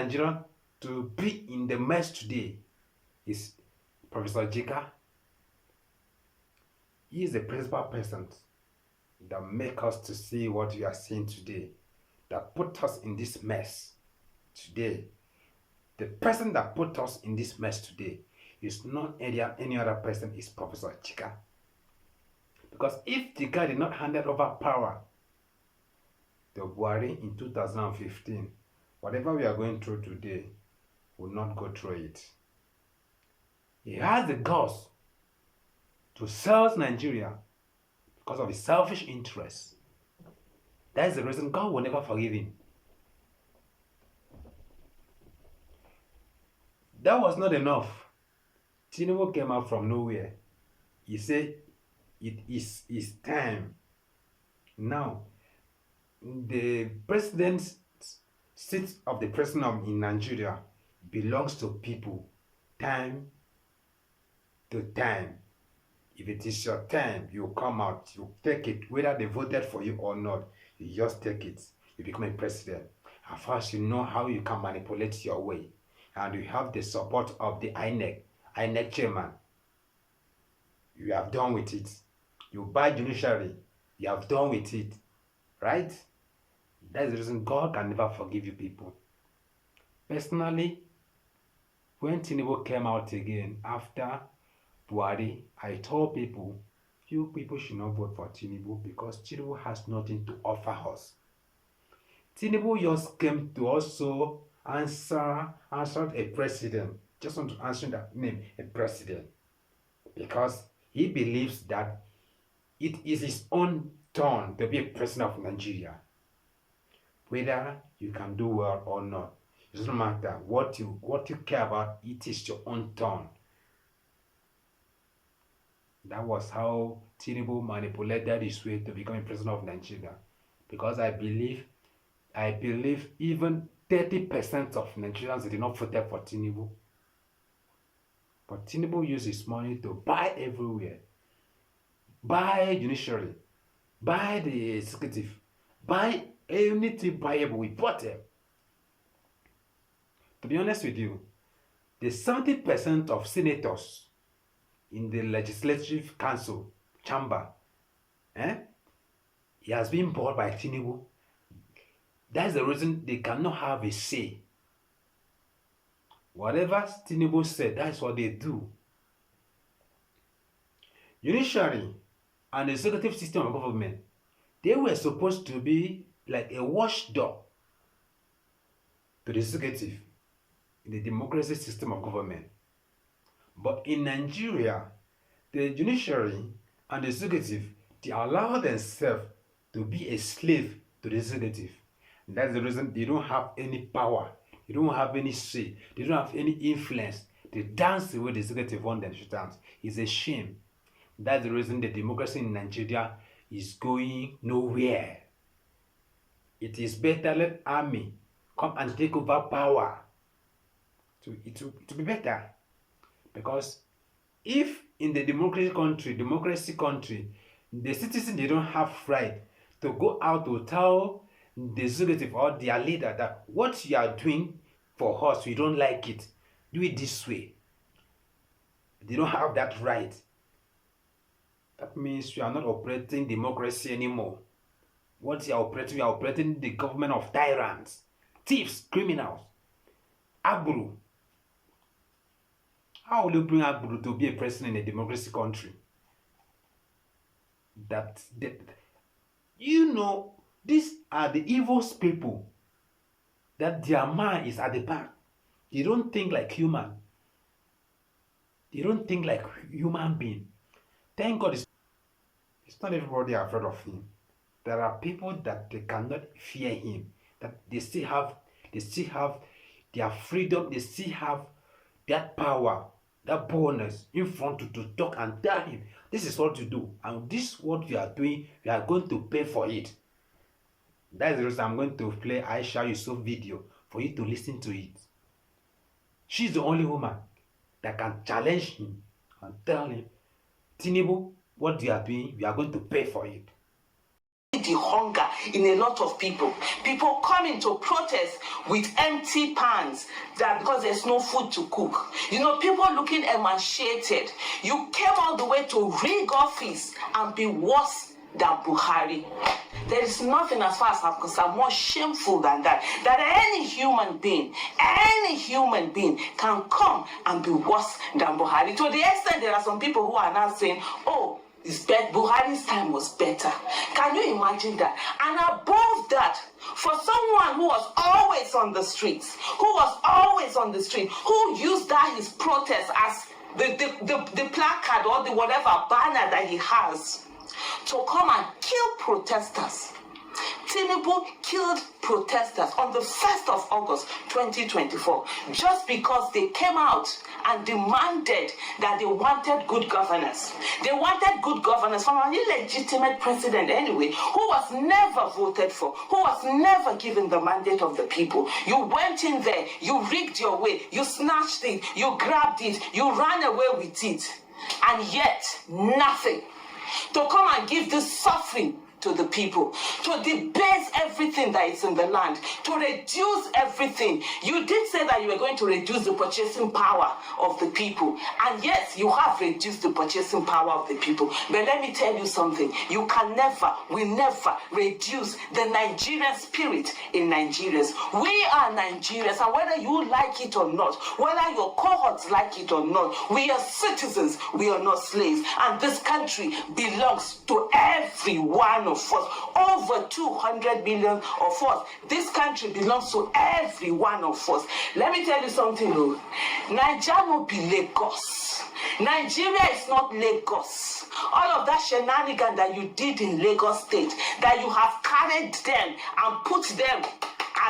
Nigeria to be in the mess today is Professor Jega. He is the principal person that make us to see what we are seeing today, that put us in this mess today. The person that put us in this mess today is not any other person, is Professor Jega. Because if Jega did not hand over power to Buhari in 2015, whatever we are going through today will not go through it. He has the guts to sell Nigeria because of his selfish interests. That is the reason God will never forgive him. That was not enough. Tinubu came out from nowhere. He said it is his time. Now, the president's seat of the president in Nigeria belongs to people, time to time. If it is your time, you come out, you take it, whether they voted for you or not, you just take it. You become a president. At first, you know how you can manipulate your way. And you have the support of the INEC chairman. You have done with it. You buy judiciary, you have done with it. Right? That's the reason God can never forgive you people. Personally, when Tinubu came out again after Buhari, I told people, you people should not vote for Tinubu because Tinubu has nothing to offer us. Tinubu just came to also answer a president. Just want to answer that name, a president. Because he believes that it is his own turn to be a president of Nigeria. Whether you can do well or not, it doesn't matter. What you care about, it is your own turn. That was how Tinubu manipulated his way to become president of Nigeria. Because I believe even 30% of Nigerians did not vote for Tinubu. But Tinubu used his money to buy everywhere. Buy judiciary, buy the executive, buy anything buyable, we bought them. To be honest with you, the 70% of senators in the legislative council chamber, he has been bought by Tinubu. That's the reason they cannot have a say. Whatever Tinubu said, that's what they do. Judiciary and the executive system of government, they were supposed to be like a watchdog to the executive in the democracy system of government. But in Nigeria, the judiciary and the executive, they allow themselves to be a slave to the executive. And that's the reason they don't have any power. They don't have any say. They don't have any influence. They dance the way the executive wants them to dance. It's a shame. That's the reason the democracy in Nigeria is going nowhere. It is better let army come and take over power. To be better. Because if in the democracy country, the citizens, they don't have right to go out to tell the executive or their leader that what you are doing for us, we don't like it, do it this way. They don't have that right. That means you are not operating democracy anymore. What you are operating the government of tyrants, thieves, criminals. Agburu. How will you bring Agburu to be a president in a democracy country? These are the evil people that their mind is at the back. They don't think like human. They don't think like human being. Thank God it's not everybody afraid of him. There are people that they cannot fear him. That they still have their freedom, they still have that power, that boldness in front to talk and tell him, this is what you do, and this is what you are doing, you are going to pay for it. That is the reason I'm going to play Aisha Yesufu video for you to listen to it. She's the only woman that can challenge him and tell him, Tinubu, what you are doing, you are going to pay for it. the hunger in a lot of people. People coming to protest with empty pans that because there's no food to cook. You know, people looking emaciated. You came all the way to rig office and be worse than Buhari. There is nothing, as far as I'm concerned, more shameful than that. That any human being can come and be worse than Buhari. To the extent there are some people who are now saying, oh, Buhari's time was better. Can you imagine that? And above that, for someone who was always on the streets, who used that his protest as the placard or the whatever banner that he has, to come and kill protesters. Tinubu killed protesters on the 1st of August 2024 just because they came out and demanded that they wanted good governance. They wanted good governance from an illegitimate president anyway, who was never voted for, who was never given the mandate of the people. You went in there, you rigged your way, you snatched it, you grabbed it, you ran away with it, and yet nothing. To come and give this suffering to the people, to debase everything that is in the land, to reduce everything. You did say that you were going to reduce the purchasing power of the people, and yes, you have reduced the purchasing power of the people. But let me tell you something, you can never, will never reduce the Nigerian spirit in Nigerians. We are Nigerians, and whether you like it or not, whether your cohorts like it or not, we are citizens, we are not slaves, and this country belongs to every one of us. Over 200 million of us. This country belongs to every one of us. Let me tell you something, though. Nigeria will be Lagos. Nigeria is not Lagos. All of that shenanigan that you did in Lagos State, that you have carried them and put them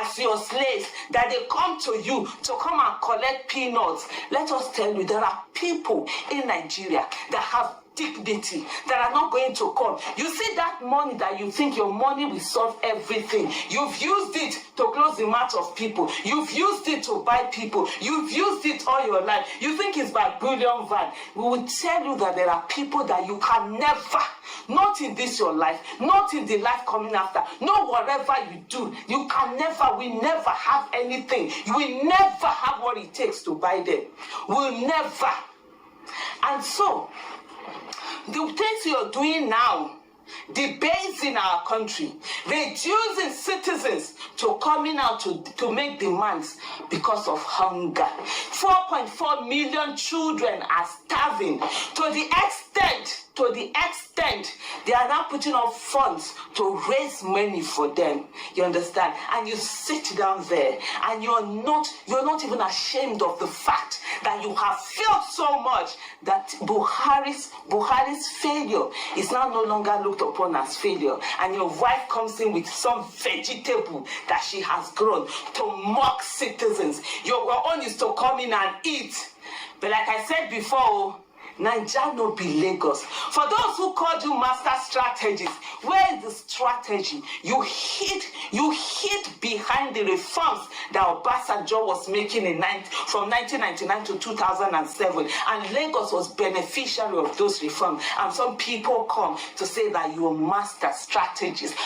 as your slaves, that they come to you to come and collect peanuts. Let us tell you, there are people in Nigeria that have dignity, that are not going to come. You see that money that you think your money will solve everything. You've used it to close the mouth of people. You've used it to buy people. You've used it all your life. You think it's by bullion van. We will tell you that there are people that you can never, not in this your life, not in the life coming after, no whatever you do, you can never, we never have anything. You will never have what it takes to buy them. We'll never. And so, the things you're doing now, debasing our country, reducing citizens to coming out to make demands because of hunger. 4.4 million children are starving to the extent they are now putting up funds to raise money for them. You understand? And you sit down there and you're not even ashamed of the fact that you have failed so much that Buhari's failure is now no longer looked upon as failure. And your wife comes in with some vegetable that she has grown to mock citizens. Your own is to come in and eat. But like I said before, Nigeria no be Lagos. For those who called you master strategists, where is the strategy? You hid behind the reforms that Obasanjo was making from 1999 to 2007, and Lagos was beneficiary of those reforms. And some people come to say that you are master strategists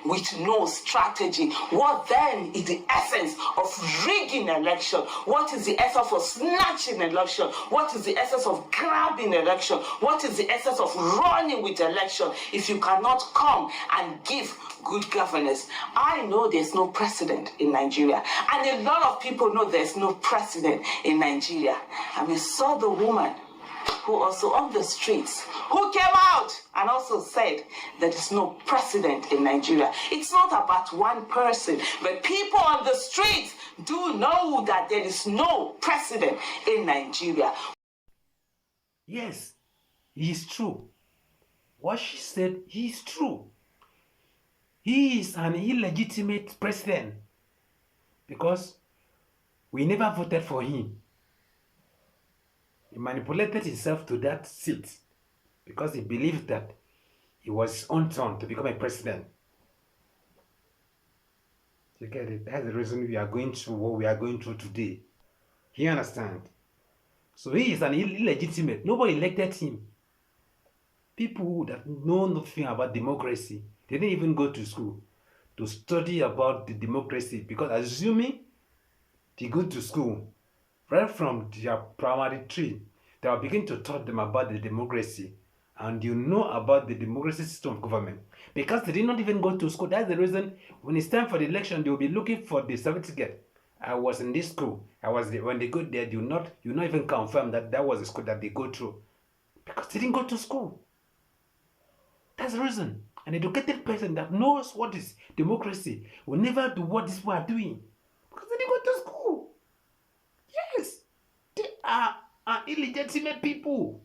with no strategy. What then is the essence of rigging election? What is the essence of snatching election? What is the essence of grabbing election? What is the essence of running with election if you cannot come and give good governance? I know there's no precedent in Nigeria, and a lot of people know there's no precedent in Nigeria. And we saw the woman who also on the streets, who came out and also said there is no precedent in Nigeria. It's not about one person, but people on the streets do know that there is no precedent in Nigeria. Yes, he is true. What she said, he is true. He is an illegitimate president because we never voted for him. He manipulated himself to that seat because he believed that he was on turn to become a president. You get it? That's the reason we are going through what we are going through today. You understand? So he is an illegitimate. Nobody elected him. People that know nothing about democracy, they didn't even go to school to study about the democracy, because assuming they go to school right from their primary tree, they will begin to taught them about the democracy, and you know about the democracy system of government, because they did not even go to school. That's the reason when it's time for the election, they will be looking for the certificate. I was in this school. I was there. When they go there, you not even confirm that that was the school that they go through, because they didn't go to school. That's the reason. An educated person that knows what is democracy will never do what these people are doing, because they didn't go to school. Yes, they are illegitimate people.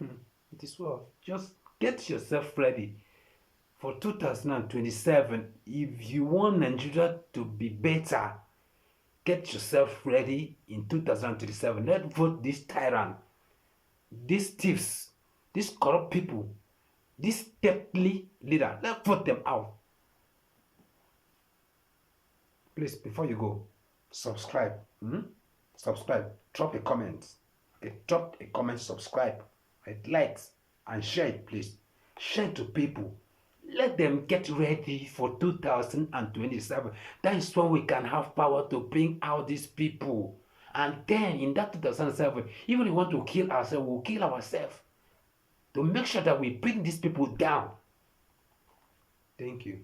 It is well. Just get yourself ready for 2027. If you want Nigeria to be better, get yourself ready in 2027. Let's vote this tyrant, these thieves, these corrupt people, this deadly leader. Let's vote them out. Please, before you go, subscribe. Subscribe. Drop a comment. Okay, drop a comment, subscribe, right? Likes, and share it, please. Share it to people. Let them get ready for 2027. That is when we can have power to bring out these people. And then in that 2007, even if we want to kill ourselves, we'll kill ourselves to make sure that we bring these people down. Thank you.